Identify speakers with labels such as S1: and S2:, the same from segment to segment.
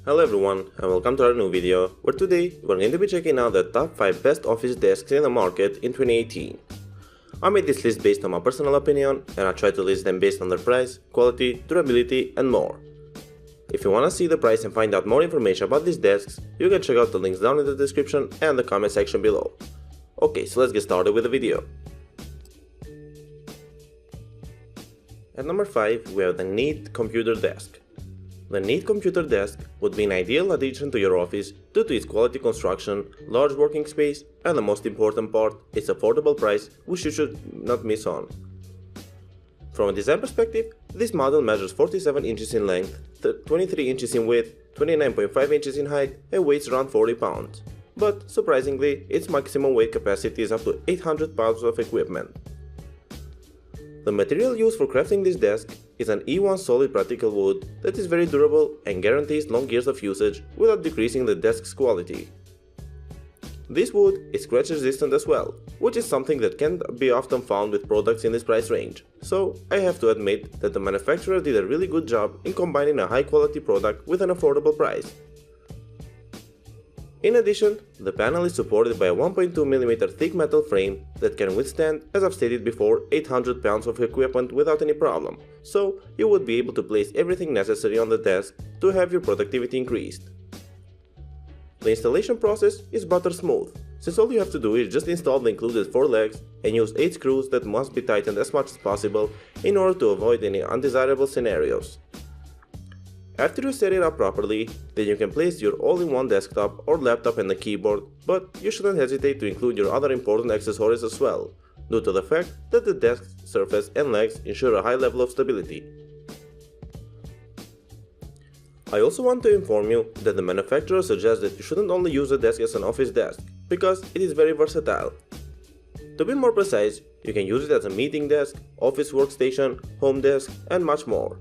S1: Hello everyone and welcome to our new video, where today we're going to be checking out the top 5 best office desks in the market in 2018. I made this list based on my personal opinion and I tried to list them based on their price, quality, durability and more. If you want to see the price and find out more information about these desks, you can check out the links down in the description and the comment section below. Okay, so let's get started with the video. At number 5 we have the Neat Computer Desk. The Neat Computer Desk would be an ideal addition to your office due to its quality construction, large working space, and the most important part, its affordable price, which you should not miss on. From a design perspective, this model measures 47 inches in length, 23 inches in width, 29.5 inches in height, and weighs around 40 pounds. But, surprisingly, its maximum weight capacity is up to 800 pounds of equipment. The material used for crafting this desk is an E1 solid particle wood that is very durable and guarantees long years of usage without decreasing the desk's quality. This wood is scratch resistant as well, which is something that can't be often found with products in this price range, so I have to admit that the manufacturer did a really good job in combining a high quality product with an affordable price. In addition, the panel is supported by a 1.2mm thick metal frame that can withstand, as I've stated before, 800 pounds of equipment without any problem, so you would be able to place everything necessary on the desk to have your productivity increased. The installation process is butter smooth, since all you have to do is just install the included 4 legs and use 8 screws that must be tightened as much as possible in order to avoid any undesirable scenarios. After you set it up properly, then you can place your all-in-one desktop or laptop and the keyboard, but you shouldn't hesitate to include your other important accessories as well, due to the fact that the desk surface and legs ensure a high level of stability. I also want to inform you that the manufacturer suggests that you shouldn't only use the desk as an office desk, because it is very versatile. To be more precise, you can use it as a meeting desk, office workstation, home desk, and much more.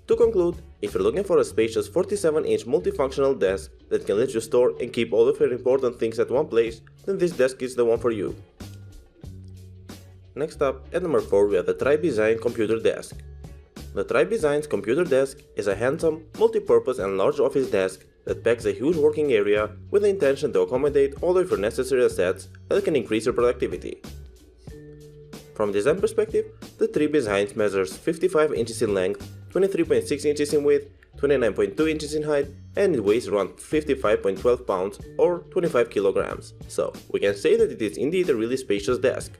S1: To conclude, if you're looking for a spacious 47-inch multifunctional desk that can let you store and keep all of your important things at one place, then this desk is the one for you. Next up, at number 4 we have the TriBesign Computer Desk. The TriBesign's Computer Desk is a handsome, multi-purpose and large office desk that packs a huge working area with the intention to accommodate all of your necessary assets that can increase your productivity. From a design perspective, the TriBesign measures 55 inches in length, 23.6 inches in width, 29.2 inches in height, and it weighs around 55.12 pounds or 25 kilograms, so we can say that it is indeed a really spacious desk.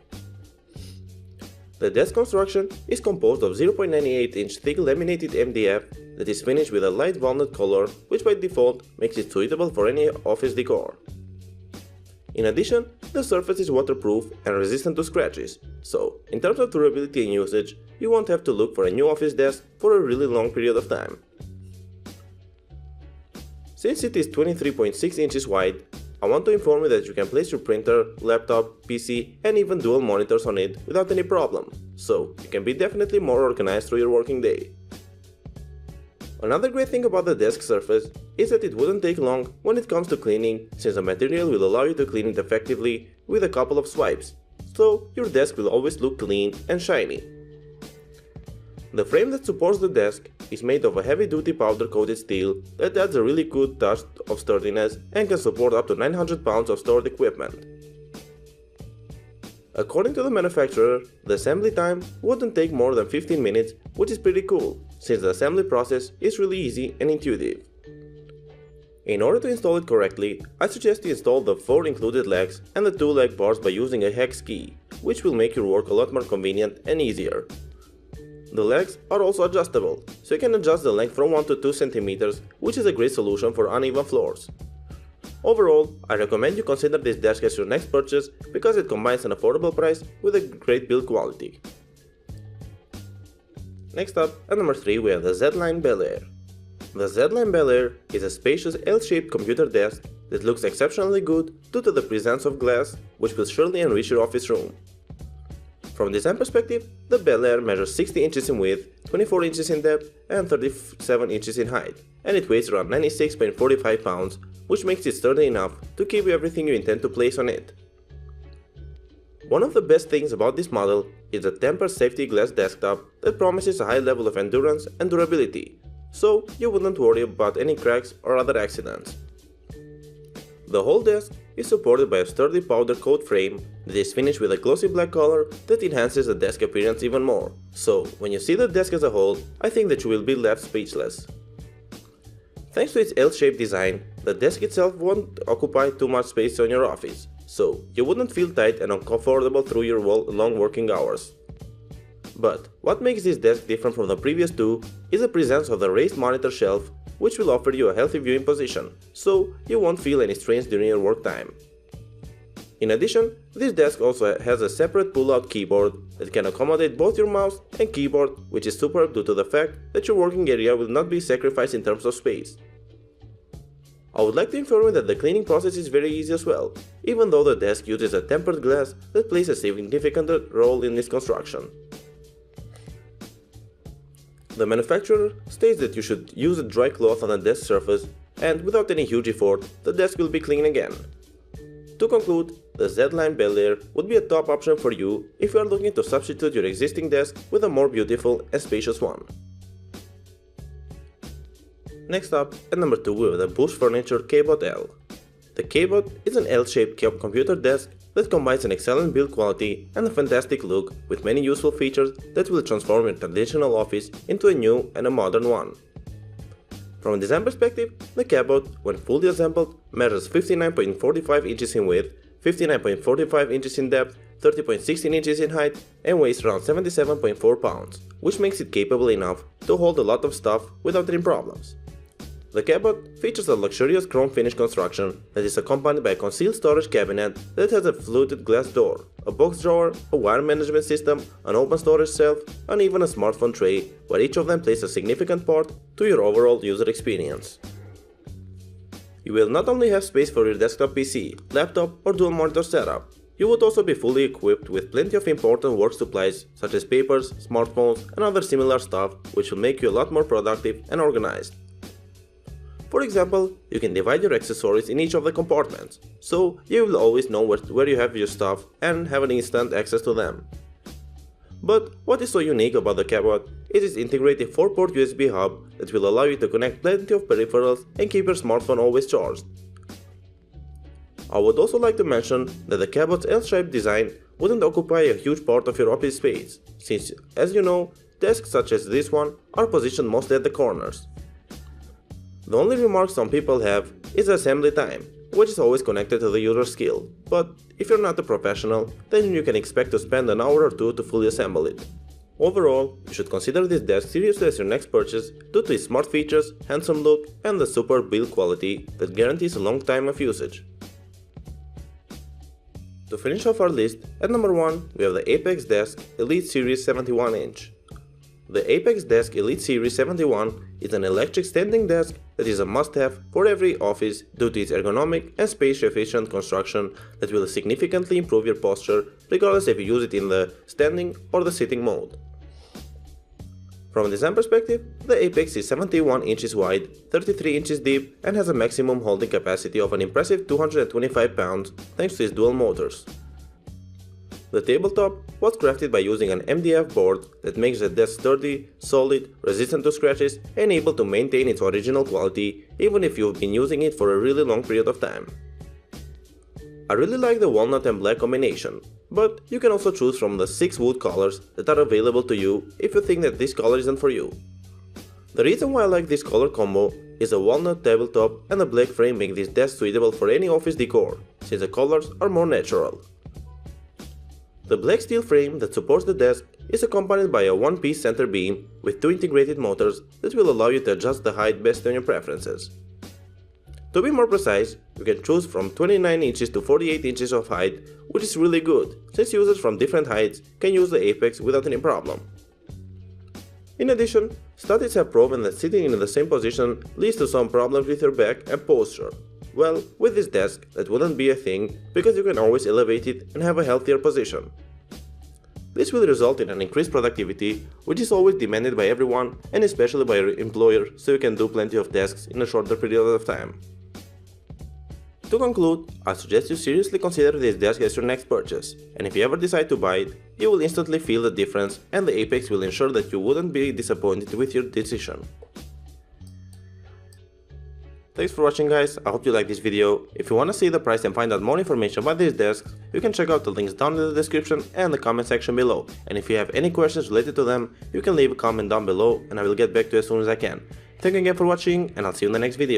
S1: The desk construction is composed of 0.98-inch thick laminated MDF that is finished with a light walnut color, which by default makes it suitable for any office decor. In addition, the surface is waterproof and resistant to scratches, so in terms of durability and usage, you won't have to look for a new office desk for a really long period of time. Since it is 23.6 inches wide, I want to inform you that you can place your printer, laptop, PC and even dual monitors on it without any problem, so you can be definitely more organized through your working day. Another great thing about the desk surface is that it wouldn't take long when it comes to cleaning, since the material will allow you to clean it effectively with a couple of swipes, so your desk will always look clean and shiny. The frame that supports the desk is made of a heavy-duty powder-coated steel that adds a really good touch of sturdiness and can support up to 900 pounds of stored equipment. According to the manufacturer, the assembly time wouldn't take more than 15 minutes, which is pretty cool, since the assembly process is really easy and intuitive. In order to install it correctly, I suggest you install the 4 included legs and the 2 leg bars by using a hex key, which will make your work a lot more convenient and easier. The legs are also adjustable, so you can adjust the length from 1 to 2 cm, which is a great solution for uneven floors. Overall, I recommend you consider this desk as your next purchase because it combines an affordable price with a great build quality. Next up, at number 3 we have the Z-Line Bel Air. The Z-Line Bel Air is a spacious L-shaped computer desk that looks exceptionally good due to the presence of glass, which will surely enrich your office room. From a design perspective, the Bel Air measures 60 inches in width, 24 inches in depth, and 37 inches in height, and it weighs around 96.45 pounds, which makes it sturdy enough to keep everything you intend to place on it. One of the best things about this model is the tempered safety glass desktop that promises a high level of endurance and durability, so you wouldn't worry about any cracks or other accidents. The whole desk is supported by a sturdy powder coat frame that is finished with a glossy black color that enhances the desk appearance even more. So, when you see the desk as a whole, I think that you will be left speechless. Thanks to its L-shaped design, the desk itself won't occupy too much space on your office, so you wouldn't feel tight and uncomfortable through your long working hours. But what makes this desk different from the previous two is the presence of the raised monitor shelf, which will offer you a healthy viewing position, so you won't feel any strains during your work time. In addition, this desk also has a separate pull-out keyboard that can accommodate both your mouse and keyboard, which is superb due to the fact that your working area will not be sacrificed in terms of space. I would like to inform you that the cleaning process is very easy as well, even though the desk uses a tempered glass that plays a significant role in its construction. The manufacturer states that you should use a dry cloth on the desk surface, and without any huge effort, the desk will be clean again. To conclude, the Z-Line Bel Air would be a top option for you if you are looking to substitute your existing desk with a more beautiful and spacious one. Next up, at number 2 we have the Bush Furniture K-Bot L. The K-Bot is an L-shaped computer desk that combines an excellent build quality and a fantastic look with many useful features that will transform your traditional office into a new and a modern one. From a design perspective, the K-Bot, when fully assembled, measures 59.45 inches in width, 59.45 inches in depth, 30.16 inches in height, and weighs around 77.4 pounds, which makes it capable enough to hold a lot of stuff without any problems. The K-Bot features a luxurious chrome finish construction that is accompanied by a concealed storage cabinet that has a fluted glass door, a box drawer, a wire management system, an open storage shelf, and even a smartphone tray, where each of them plays a significant part to your overall user experience. You will not only have space for your desktop PC, laptop, or dual monitor setup, you would also be fully equipped with plenty of important work supplies such as papers, smartphones, and other similar stuff, which will make you a lot more productive and organized. For example, you can divide your accessories in each of the compartments, so you will always know where you have your stuff and have an instant access to them. But what is so unique about the K-Bot is its integrated 4-port USB hub that will allow you to connect plenty of peripherals and keep your smartphone always charged. I would also like to mention that the K-Bot's L-shaped design wouldn't occupy a huge part of your office space, since, as you know, desks such as this one are positioned mostly at the corners. The only remark some people have is the assembly time, which is always connected to the user's skill, but if you're not a professional, then you can expect to spend an hour or two to fully assemble it. Overall, you should consider this desk seriously as your next purchase due to its smart features, handsome look, and the superb build quality that guarantees a long time of usage. To finish off our list, at number 1 we have the Apex Desk Elite Series 71-inch. The Apex Desk Elite Series 71 is an electric standing desk that is a must-have for every office due to its ergonomic and space-efficient construction that will significantly improve your posture regardless if you use it in the standing or the sitting mode. From a design perspective, the Apex is 71 inches wide, 33 inches deep, and has a maximum holding capacity of an impressive 225 pounds thanks to its dual motors. The tabletop was crafted by using an MDF board that makes the desk sturdy, solid, resistant to scratches, and able to maintain its original quality even if you've been using it for a really long period of time. I really like the walnut and black combination, but you can also choose from the 6 wood colors that are available to you if you think that this color isn't for you. The reason why I like this color combo is the walnut tabletop and the black frame make this desk suitable for any office decor, since the colors are more natural. The black steel frame that supports the desk is accompanied by a one-piece center beam with 2 integrated motors that will allow you to adjust the height based on your preferences. To be more precise, you can choose from 29 inches to 48 inches of height, which is really good, since users from different heights can use the Apex without any problem. In addition, studies have proven that sitting in the same position leads to some problems with your back and posture. Well, with this desk, that wouldn't be a thing because you can always elevate it and have a healthier position. This will result in an increased productivity, which is always demanded by everyone and especially by your employer, so you can do plenty of tasks in a shorter period of time. To conclude, I suggest you seriously consider this desk as your next purchase, and if you ever decide to buy it, you will instantly feel the difference and the Apex will ensure that you wouldn't be disappointed with your decision. Thanks for watching guys, I hope you liked this video. If you wanna see the price and find out more information about these desks, you can check out the links down in the description and the comment section below. And if you have any questions related to them, you can leave a comment down below and I will get back to you as soon as I can. Thank you again for watching and I'll see you in the next video.